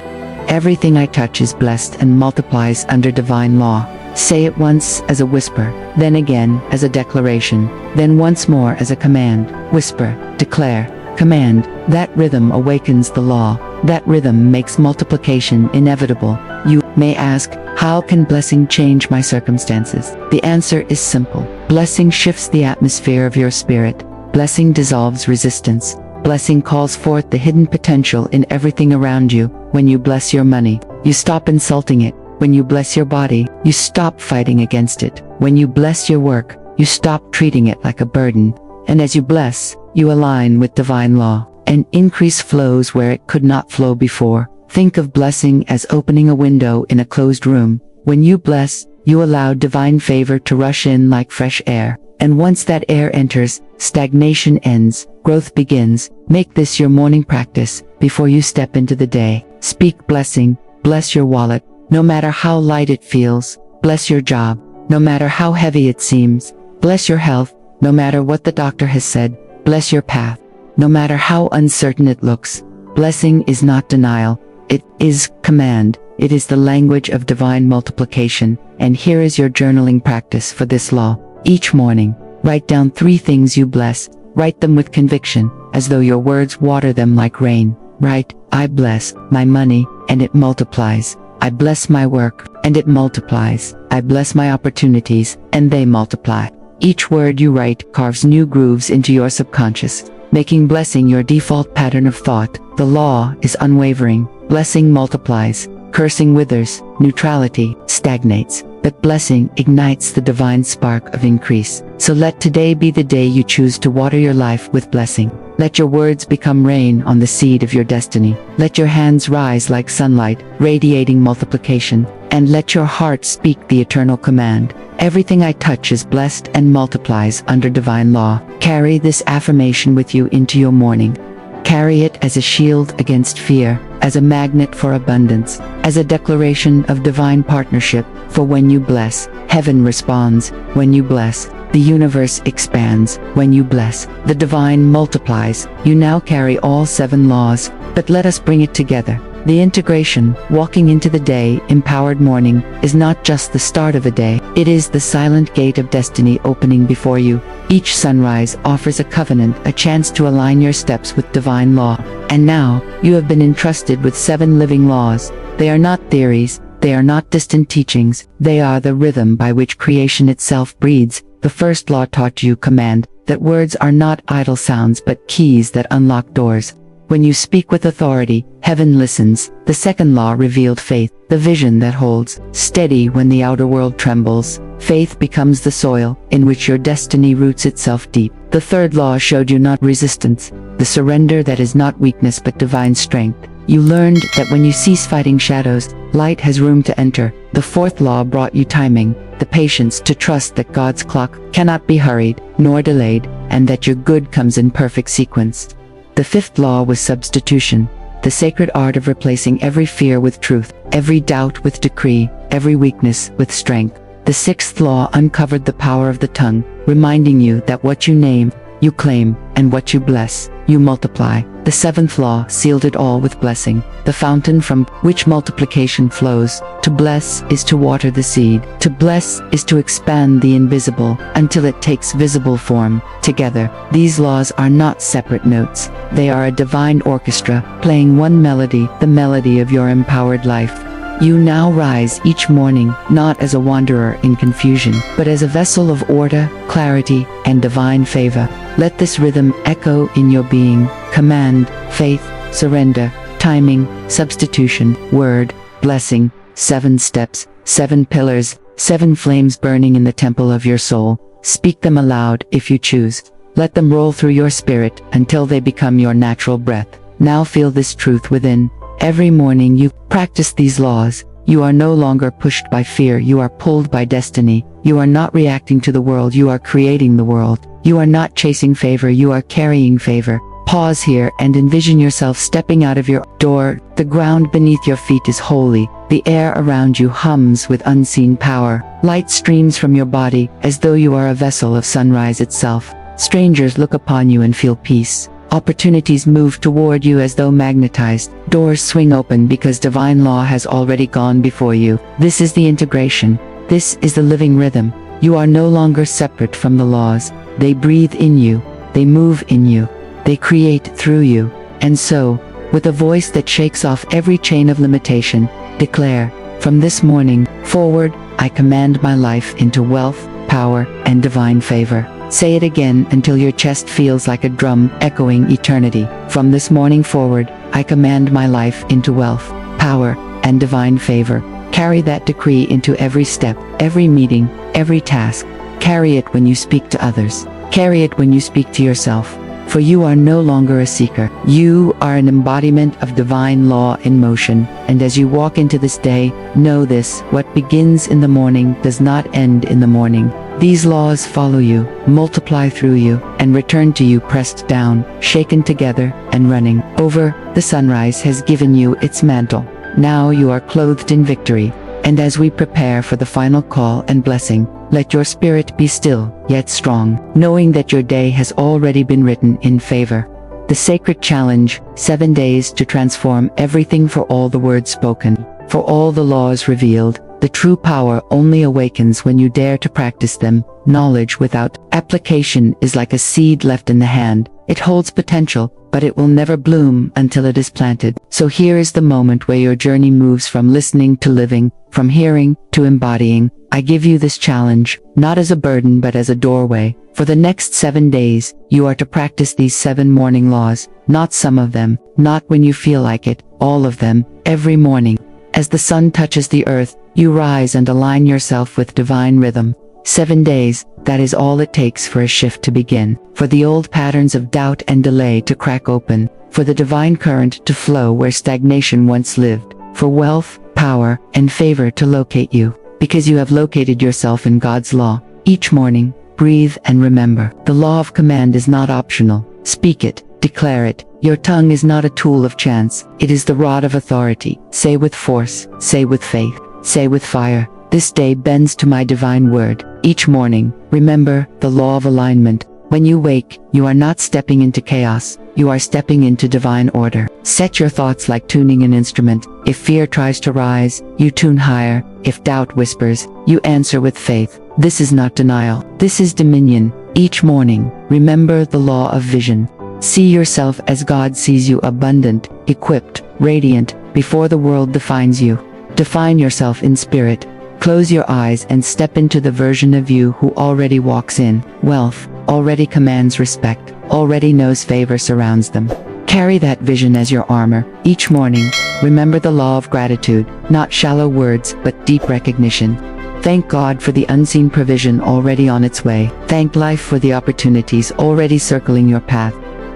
Everything I touch is blessed and multiplies under divine law. Say it once as a whisper, then again as a declaration, then once more as a command. Whisper, declare, command. That rhythm awakens the law. That rhythm makes multiplication inevitable. You may ask, how can blessing change my circumstances? The answer is simple. Blessing shifts the atmosphere of your spirit. Blessing dissolves resistance. Blessing calls forth the hidden potential in everything around you. When you bless your money, you stop insulting it. When you bless your body, you stop fighting against it. When you bless your work, you stop treating it like a burden. And as you bless, you align with divine law, and increase flows where it could not flow before. Think of blessing as opening a window in a closed room. When you bless, you allow divine favor to rush in like fresh air. And once that air enters, stagnation ends, growth begins. Make this your morning practice before you step into the day. Speak blessing, bless your wallet, no matter how light it feels. Bless your job, no matter how heavy it seems. Bless your health, no matter what the doctor has said. Bless your path, no matter how uncertain it looks. Blessing is not denial, it is command. It is the language of divine multiplication. And here is your journaling practice for this law. Each morning, write down 3 things you bless. Write them with conviction, as though your words water them like rain. Write, I bless my money, and it multiplies. I bless my work, and it multiplies. I bless my opportunities, and they multiply. Each word you write carves new grooves into your subconscious, making blessing your default pattern of thought. The law is unwavering. Blessing multiplies, cursing withers, neutrality stagnates, but blessing ignites the divine spark of increase. So let today be the day you choose to water your life with blessing. Let your words become rain on the seed of your destiny. Let your hands rise like sunlight, radiating multiplication, and let your heart speak the eternal command. Everything I touch is blessed and multiplies under divine law. Carry this affirmation with you into your morning. Carry it as a shield against fear, as a magnet for abundance, as a declaration of divine partnership. For when you bless, heaven responds. When you bless, the universe expands. When you bless, the divine multiplies. You now carry all 7 laws, but let us bring it together. The integration, walking into the day, empowered morning, is not just the start of a day. It is the silent gate of destiny opening before you. Each sunrise offers a covenant, a chance to align your steps with divine law. And now, you have been entrusted with 7 living laws. They are not theories, they are not distant teachings, they are the rhythm by which creation itself breathes. The first law taught you command, that words are not idle sounds but keys that unlock doors. When you speak with authority, heaven listens. The second law revealed faith, the vision that holds steady when the outer world trembles. Faith becomes the soil in which your destiny roots itself deep. The third law showed you not resistance, the surrender that is not weakness but divine strength. You learned that when you cease fighting shadows, light has room to enter. The fourth law brought you timing, the patience to trust that God's clock cannot be hurried nor delayed, and that your good comes in perfect sequence. The fifth law was substitution, the sacred art of replacing every fear with truth, every doubt with decree, every weakness with strength. The sixth law uncovered the power of the tongue, reminding you that what you name, you claim, and what you bless, you multiply. The seventh law sealed it all with blessing, the fountain from which multiplication flows. To bless is to water the seed. To bless is to expand the invisible until it takes visible form. Together, these laws are not separate notes. They are a divine orchestra, playing one melody, the melody of your empowered life. You now rise each morning, not as a wanderer in confusion, but as a vessel of order, clarity, and divine favor. Let this rhythm echo in your being: command, faith, surrender, timing, substitution, word, blessing. 7 steps, 7 pillars, 7 flames burning in the temple of your soul. Speak them aloud if you choose. Let them roll through your spirit until they become your natural breath. Now feel this truth within. Every morning you practice these laws. You are no longer pushed by fear, you are pulled by destiny. You are not reacting to the world, you are creating the world. You are not chasing favor, you are carrying favor. Pause here and envision yourself stepping out of your door. The ground beneath your feet is holy. The air around you hums with unseen power. Light streams from your body as though you are a vessel of sunrise itself. Strangers look upon you and feel peace. Opportunities move toward you as though magnetized. Doors swing open because divine law has already gone before you. This is the integration. This is the living rhythm. You are no longer separate from the laws. They breathe in you. They move in you. They create through you. And so, with a voice that shakes off every chain of limitation, declare, from this morning forward, I command my life into wealth, power, and divine favor. Say it again until your chest feels like a drum echoing eternity. From this morning forward, I command my life into wealth, power, and divine favor. Carry that decree into every step, every meeting, every task. Carry it when you speak to others. Carry it when you speak to yourself. For you are no longer a seeker. You are an embodiment of divine law in motion. And as you walk into this day, know this: what begins in the morning does not end in the morning. These laws follow you, multiply through you, and return to you pressed down, shaken together, and running over. The sunrise has given you its mantle. Now you are clothed in victory. And as we prepare for the final call and blessing, let your spirit be still, yet strong, knowing that your day has already been written in favor. The sacred challenge, 7 days to transform everything, for all the words spoken, for all the laws revealed. The true power only awakens when you dare to practice them. Knowledge without application is like a seed left in the hand. It holds potential, but it will never bloom until it is planted. So here is the moment where your journey moves from listening to living, from hearing to embodying. I give you this challenge, not as a burden but as a doorway. For the next 7 days, you are to practice these 7 morning laws, not some of them, not when you feel like it, all of them, every morning. As the sun touches the earth, you rise and align yourself with divine rhythm. 7 days, that is all it takes for a shift to begin, for the old patterns of doubt and delay to crack open, for the divine current to flow where stagnation once lived, for wealth, power, and favor to locate you, because you have located yourself in God's law. Each morning, breathe and remember, the law of command is not optional. Speak it, declare it. Your tongue is not a tool of chance, it is the rod of authority. Say with force, say with faith, say with fire, this day bends to my divine word. Each morning, remember the law of alignment. When you wake, you are not stepping into chaos, you are stepping into divine order. Set your thoughts like tuning an instrument. If fear tries to rise, you tune higher. If doubt whispers, you answer with faith. This is not denial, this is dominion. Each morning, remember the law of vision. See yourself as God sees you: abundant, equipped, radiant, before the world defines you. Define yourself in spirit. Close your eyes and step into the version of you who already walks in wealth, already commands respect, already knows favor surrounds them. Carry that vision as your armor. Each morning, remember the law of gratitude, not shallow words, but deep recognition. Thank God for the unseen provision already on its way. Thank life for the opportunities already circling your path.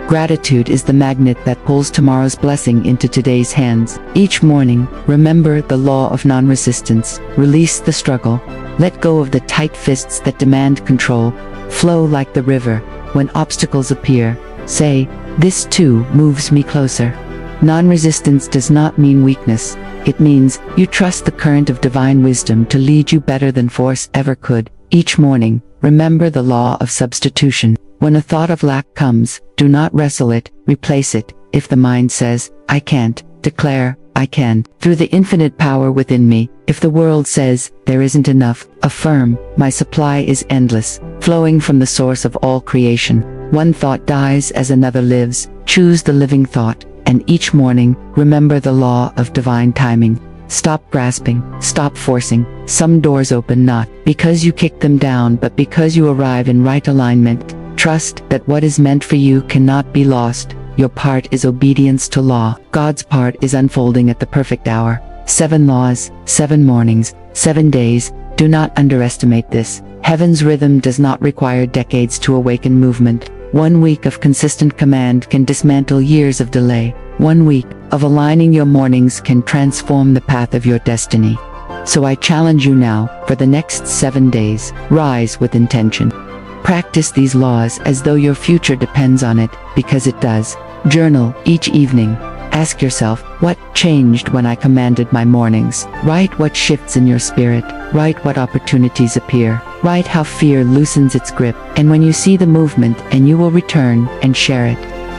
Gratitude is the magnet that pulls tomorrow's blessing into today's hands. Each morning, remember the law of non-resistance. Release the struggle. Let go of the tight fists that demand control. Flow like the river. When obstacles appear, say, this too moves me closer. Non-resistance does not mean weakness. It means you trust the current of divine wisdom to lead you better than force ever could. Each morning, remember the law of substitution. When a thought of lack comes, do not wrestle it, replace it. If the mind says, I can't, declare, I can, through the infinite power within me. If the world says, there isn't enough, affirm, my supply is endless, flowing from the source of all creation. One thought dies as another lives. Choose the living thought, and each morning, remember the law of divine timing. Stop grasping, stop forcing. Some doors open not because you kick them down, but because you arrive in right alignment. Trust that what is meant for you cannot be lost. Your part is obedience to law. God's part is unfolding at the perfect hour. 7 laws, 7 mornings, 7 days. Do not underestimate this. Heaven's rhythm does not require decades to awaken movement. 1 week of consistent command can dismantle years of delay. 1 week of aligning your mornings can transform the path of your destiny. So I challenge you now, for the next 7 days, rise with intention. Practice these laws as though your future depends on it, because it does. Journal each evening. Ask yourself, what changed when I commanded my mornings? Write what shifts in your spirit. Write what opportunities appear. Write how fear loosens its grip. And when you see the movement, and you will return and share it.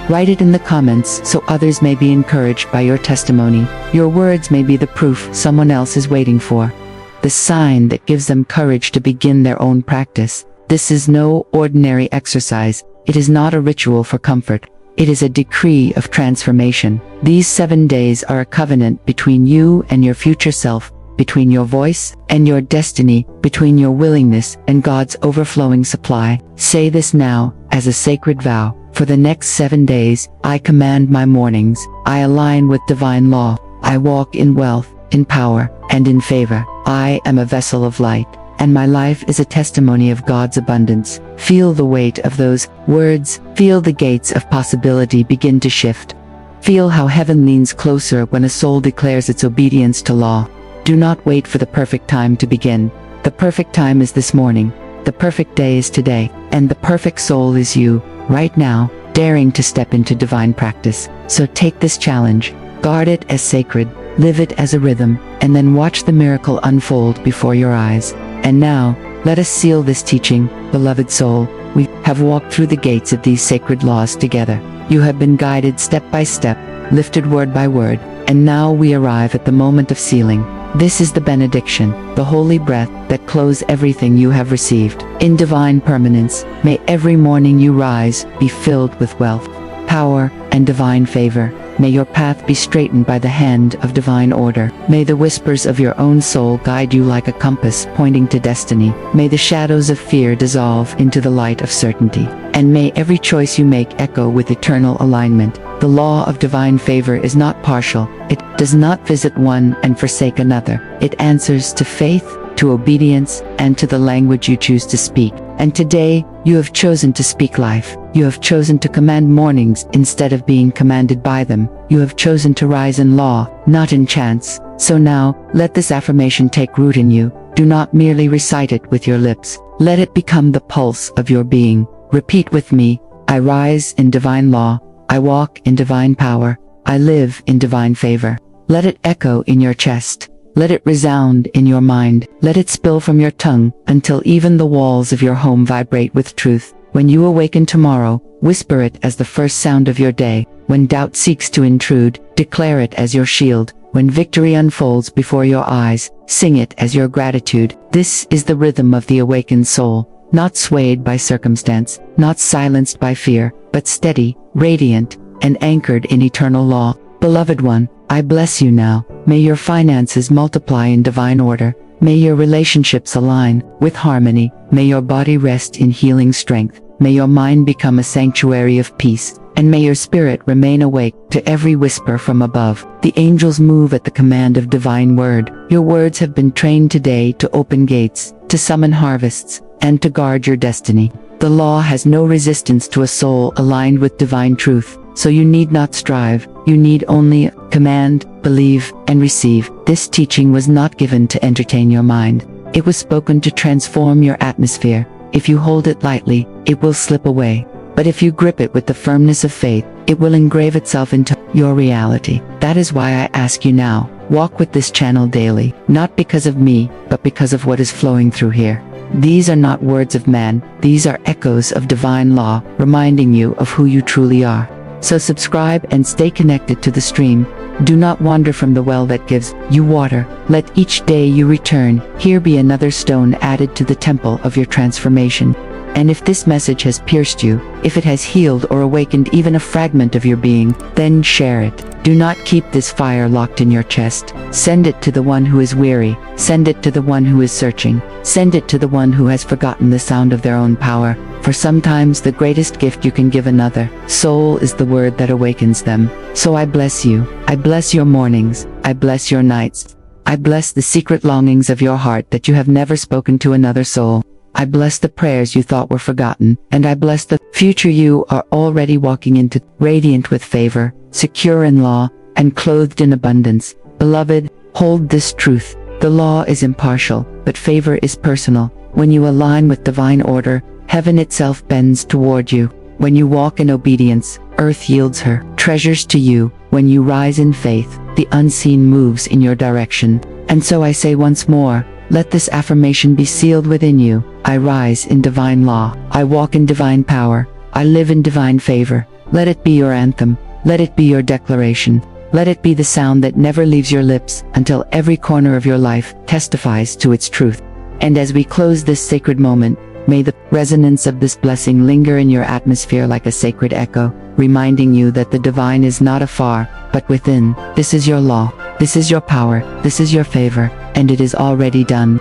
Write it in the comments so others may be encouraged by your testimony. Your words may be the proof someone else is waiting for. The sign that gives them courage to begin their own practice. This is no ordinary exercise. It is not a ritual for comfort. It is a decree of transformation. These 7 days are a covenant between you and your future self, between your voice and your destiny, between your willingness and God's overflowing supply. Say this now, as a sacred vow. For the next 7 days, I command my mornings. I align with divine law. I walk in wealth, in power, and in favor. I am a vessel of light, and my life is a testimony of God's abundance. Feel the weight of those words. Feel the gates of possibility begin to shift. Feel how heaven leans closer when a soul declares its obedience to law. Do not wait for the perfect time to begin. The perfect time is this morning. The perfect day is today. And the perfect soul is you, right now, daring to step into divine practice. So take this challenge. Guard it as sacred. Live it as a rhythm. And then watch the miracle unfold before your eyes. And now, let us seal this teaching, beloved soul. We have walked through the gates of these sacred laws together. You have been guided step by step, lifted word by word, and now we arrive at the moment of sealing. This is the benediction, the holy breath that closes everything you have received. In divine permanence, may every morning you rise be filled with wealth, power, and divine favor. May your path be straightened by the hand of divine order. May the whispers of your own soul guide you like a compass pointing to destiny. May the shadows of fear dissolve into the light of certainty. And may every choice you make echo with eternal alignment. The law of divine favor is not partial. It does not visit one and forsake another. It answers to faith, to obedience, and to the language you choose to speak. And today, you have chosen to speak life. You have chosen to command mornings instead of being commanded by them. You have chosen to rise in law, not in chance. So now, let this affirmation take root in you. Do not merely recite it with your lips. Let it become the pulse of your being. Repeat with me. I rise in divine law. I walk in divine power. I live in divine favor. Let it echo in your chest. Let it resound in your mind. Let it spill from your tongue until even the walls of your home vibrate with truth. When you awaken tomorrow, whisper it as the first sound of your day. When doubt seeks to intrude, declare it as your shield. When victory unfolds before your eyes, sing it as your gratitude. This is the rhythm of the awakened soul, not swayed by circumstance, not silenced by fear, but steady, radiant, and anchored in eternal law. Beloved one, I bless you now. May your finances multiply in divine order. May your relationships align with harmony. May your body rest in healing strength. May your mind become a sanctuary of peace. And may your spirit remain awake to every whisper from above. The angels move at the command of divine word. Your words have been trained today to open gates, to summon harvests, and to guard your destiny. The law has no resistance to a soul aligned with divine truth. So you need not strive, you need only command, believe, and receive. This teaching was not given to entertain your mind. It was spoken to transform your atmosphere. If you hold it lightly, it will slip away. But if you grip it with the firmness of faith, it will engrave itself into your reality. That is why I ask you now, walk with this channel daily, not because of me, but because of what is flowing through here. These are not words of man, these are echoes of divine law, reminding you of who you truly are. So subscribe and stay connected to the stream. Do not wander from the well that gives you water. Let each day you return here be another stone added to the temple of your transformation. And if this message has pierced you, if it has healed or awakened even a fragment of your being, then share it. Do not keep this fire locked in your chest. Send it to the one who is weary. Send it to the one who is searching. Send it to the one who has forgotten the sound of their own power. For sometimes the greatest gift you can give another soul is the word that awakens them. So I bless you. I bless your mornings. I bless your nights. I bless the secret longings of your heart that you have never spoken to another soul. I bless the prayers you thought were forgotten, and I bless the future you are already walking into, radiant with favor, secure in law, and clothed in abundance. Beloved, hold this truth. The law is impartial, but favor is personal. When you align with divine order, heaven itself bends toward you. When you walk in obedience, earth yields her treasures to you. When you rise in faith, the unseen moves in your direction. And so I say once more, let this affirmation be sealed within you. I rise in divine law. I walk in divine power. I live in divine favor. Let it be your anthem. Let it be your declaration. Let it be the sound that never leaves your lips until every corner of your life testifies to its truth. And as we close this sacred moment, may the resonance of this blessing linger in your atmosphere like a sacred echo, reminding you that the divine is not afar, but within. This is your law. This is your power. This is your favor, and it is already done.